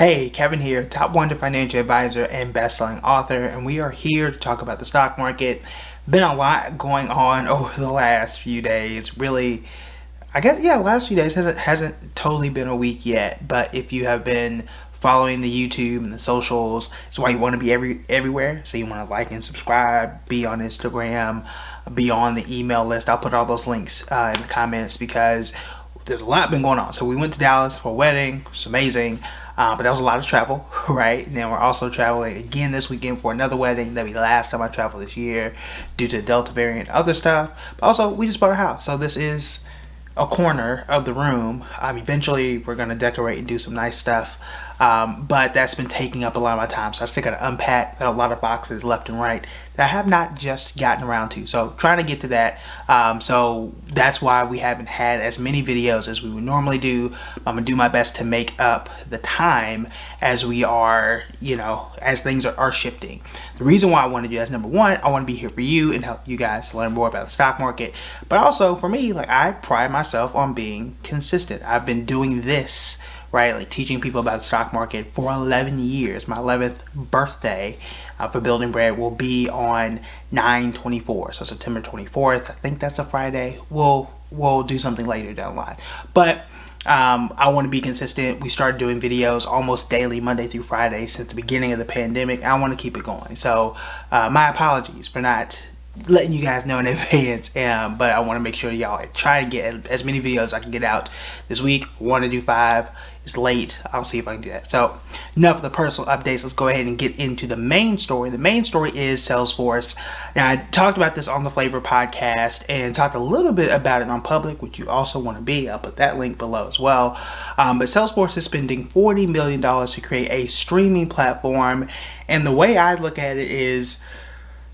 Hey, Kevin here, top 100 financial advisor and best-selling author, and we are here to talk about the stock market. Been a lot going on over the last few days. Really, I guess last few days hasn't totally been a week yet. But if you have been following the YouTube and the socials, it's why you want to be everywhere. So you want to like and subscribe, be on Instagram, be on the email list. I'll put all those links in the comments because there's a lot been going on. So we went to Dallas for a wedding. It's amazing. But that was a lot of travel, right? And then we're also traveling again this weekend for another wedding. That'll be the last time I travel this year due to the Delta variant and other stuff. But also, we just bought a house. So this is a corner of the room. Eventually, we're going to decorate and do some nice stuff. But that's been taking up a lot of my time. So I still got to unpack. Got a lot of boxes left and right that I have not just gotten around to. So trying to get to that. So that's why we haven't had as many videos as we would normally do. I'm going to do my best to make up the time as we are, as things are shifting. The reason why I want to do that is, number one, I want to be here for you and help you guys learn more about the stock market. But also for me, I pride myself on being consistent. I've been doing this, right? Teaching people about the stock market for 11 years. My 11th birthday for Building Bread will be on 9/24, so September 24th. I think that's a Friday. We'll do something later down the line. But I want to be consistent. We started doing videos almost daily, Monday through Friday, since the beginning of the pandemic. I want to keep it going. So my apologies for not letting you guys know in advance, but I want to make sure y'all try to get as many videos as I can get out this week. Want to do 5. It's late. I'll see if I can do that. So enough of the personal updates. Let's go ahead and get into the main story. The main story is Salesforce. Now, I talked about this on the Flavor podcast and talked a little bit about it on Public, which you also want to be. I'll put that link below as well. But Salesforce is spending $40 million to create a streaming platform. And the way I look at it is,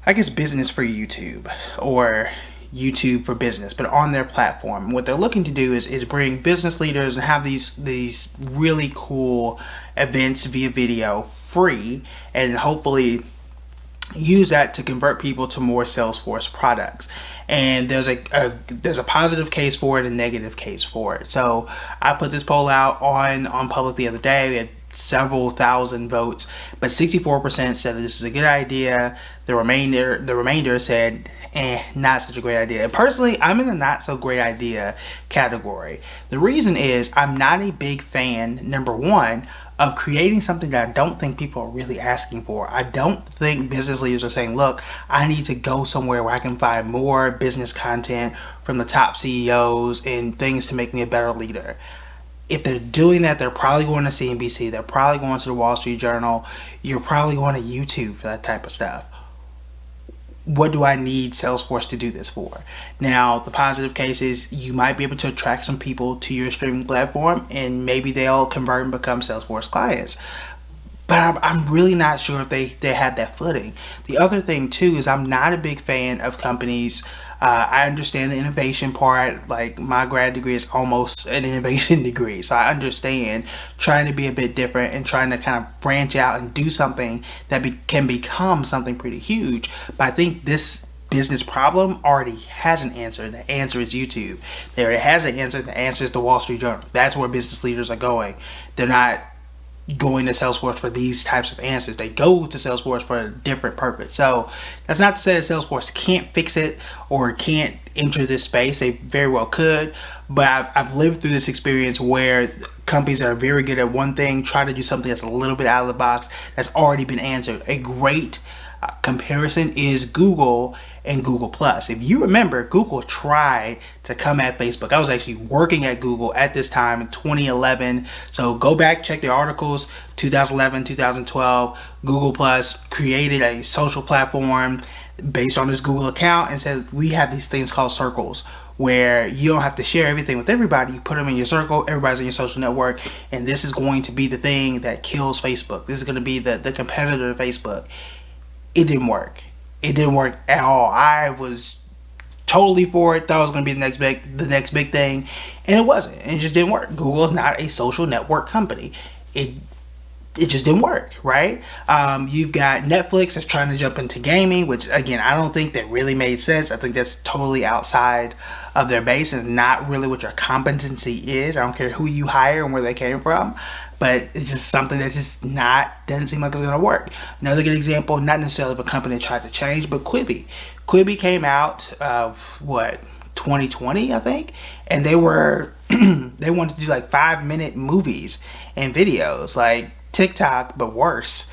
I guess, business for YouTube, or YouTube for business, but on their platform. What they're looking to do is bring business leaders and have these really cool events via video free, and hopefully use that to convert people to more Salesforce products. And there's a positive case for it, a negative case for it. So I put this poll out on Public the other day. We had several thousand votes, but 64% said that this is a good idea. The remainder said, not such a great idea. And personally, I'm in the not so great idea category. The reason is I'm not a big fan, number one, of creating something that I don't think people are really asking for. I don't think business leaders are saying, look, I need to go somewhere where I can find more business content from the top CEOs and things to make me a better leader. If they're doing that, they're probably going to CNBC. They're probably going to the Wall Street Journal. You're probably going to YouTube for that type of stuff. What do I need Salesforce to do this for? Now, the positive case is you might be able to attract some people to your streaming platform, and maybe they'll convert and become Salesforce clients. But I'm really not sure if they have that footing. The other thing, too, is I'm not a big fan of companies. I understand the innovation part. My grad degree is almost an innovation degree. So I understand trying to be a bit different and trying to kind of branch out and do something that can become something pretty huge. But I think this business problem already has an answer. The answer is YouTube. They already has an answer. The answer is the Wall Street Journal. That's where business leaders are going. They're not going to Salesforce for these types of answers. They go to Salesforce for a different purpose. So that's not to say that Salesforce can't fix it or can't enter this space. They very well could, but I've lived through this experience where companies that are very good at one thing try to do something that's a little bit out of the box that's already been answered. A great comparison is Google and Google Plus. If you remember, Google tried to come at Facebook. I was actually working at Google at this time in 2011. So go back, check the articles. 2011, 2012, Google Plus created a social platform based on this Google account and said, we have these things called circles, where you don't have to share everything with everybody. You put them in your circle, everybody's in your social network, and this is going to be the thing that kills Facebook. This is going to be the competitor to Facebook. It didn't work. It didn't work at all. I was totally for it. Thought it was going to be the next big thing, and it wasn't. It just didn't work. Google is not a social network company. It just didn't work, right? You've got Netflix that's trying to jump into gaming, which again, I don't think that really made sense. I think that's totally outside of their base and not really what your competency is. I don't care who you hire and where they came from. but it's just something that's just doesn't seem like it's gonna work. Another good example, not necessarily of a company that tried to change, but Quibi. Quibi came out of what, 2020, I think, and they were they wanted to do like 5-minute movies and videos, like TikTok, but worse.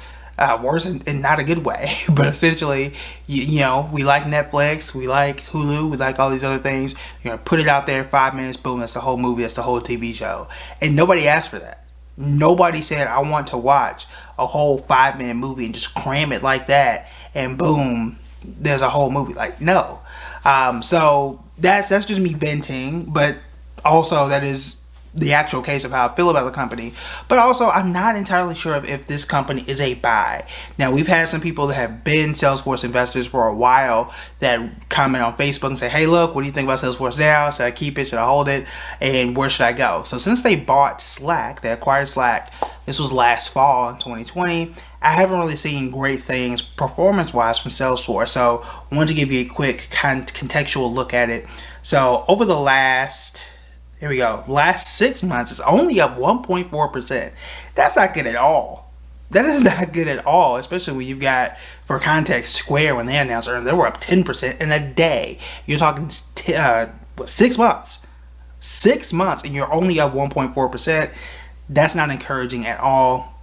Worse in not a good way, but essentially, you know, we like Netflix, we like Hulu, we like all these other things. You know, put it out there, 5 minutes, boom, that's the whole movie, that's the whole TV show, and nobody asked for that. Nobody said I want to watch a whole 5-minute movie and just cram it like that, and boom, there's a whole movie. Like, no. So that's just me venting, but also that is the actual case of how I feel about the company. But also, I'm not entirely sure if this company is a buy. Now, we've had some people that have been Salesforce investors for a while that comment on Facebook and say, hey, look, what do you think about Salesforce now? Should I keep it? Should I hold it? And where should I go? So since they bought Slack, they acquired Slack, this was last fall in 2020, I haven't really seen great things performance-wise from Salesforce. So I wanted to give you a quick contextual look at it. So over the last 6 months, it's only up 1.4%. That's not good at all. That is not good at all, especially when you've got, for context, Square, when they announced earnings, they were up 10% in a day. You're talking 6 months. 6 months, and you're only up 1.4%. That's not encouraging at all.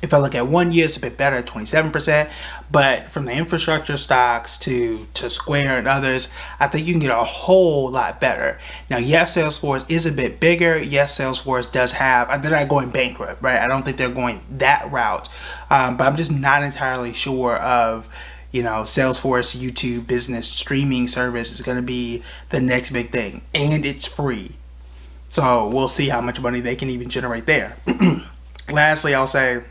If I look at 1 year, it's a bit better at 27%, but from the infrastructure stocks to Square and others, I think you can get a whole lot better. Now, yes, Salesforce is a bit bigger. Yes, Salesforce does have, they're not going bankrupt, right? I don't think they're going that route, but I'm just not entirely sure of, you know, Salesforce YouTube business streaming service is going to be the next big thing, and it's free. So we'll see how much money they can even generate there. Lastly, I'll say,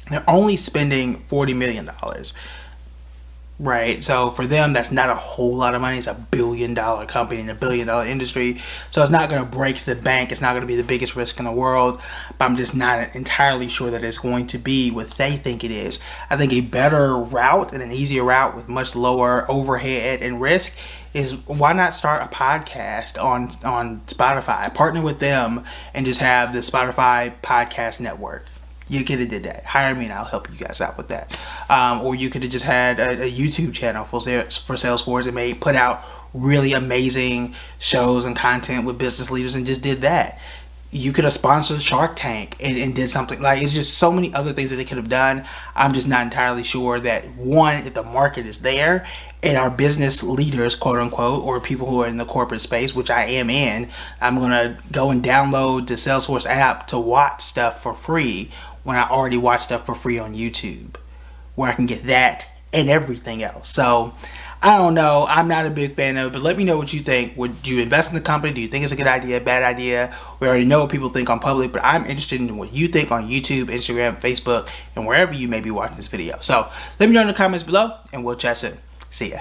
they're only spending $40 million, right? So for them, that's not a whole lot of money. It's $1 billion company in a $1 billion industry. So it's not going to break the bank. It's not going to be the biggest risk in the world, but I'm just not entirely sure that it's going to be what they think it is. I think a better route and an easier route with much lower overhead and risk is, why not start a podcast on Spotify, partner with them, and just have the Spotify podcast network. You could have did that. Hire me and I'll help you guys out with that. Or you could have just had a YouTube channel for Salesforce and may put out really amazing shows and content with business leaders and just did that. You could have sponsored Shark Tank and did something. Like, it's just so many other things that they could have done. I'm just not entirely sure that, one, if the market is there and our business leaders, quote unquote, or people who are in the corporate space, which I am in, I'm going to go and download the Salesforce app to watch stuff for free when I already watch stuff for free on YouTube, where I can get that and everything else. So I don't know. I'm not a big fan of it, but let me know what you think. Would you invest in the company? Do you think it's a good idea, bad idea? We already know what people think on public, but I'm interested in what you think on YouTube, Instagram, Facebook, and wherever you may be watching this video. So let me know in the comments below, and we'll chat soon. See ya.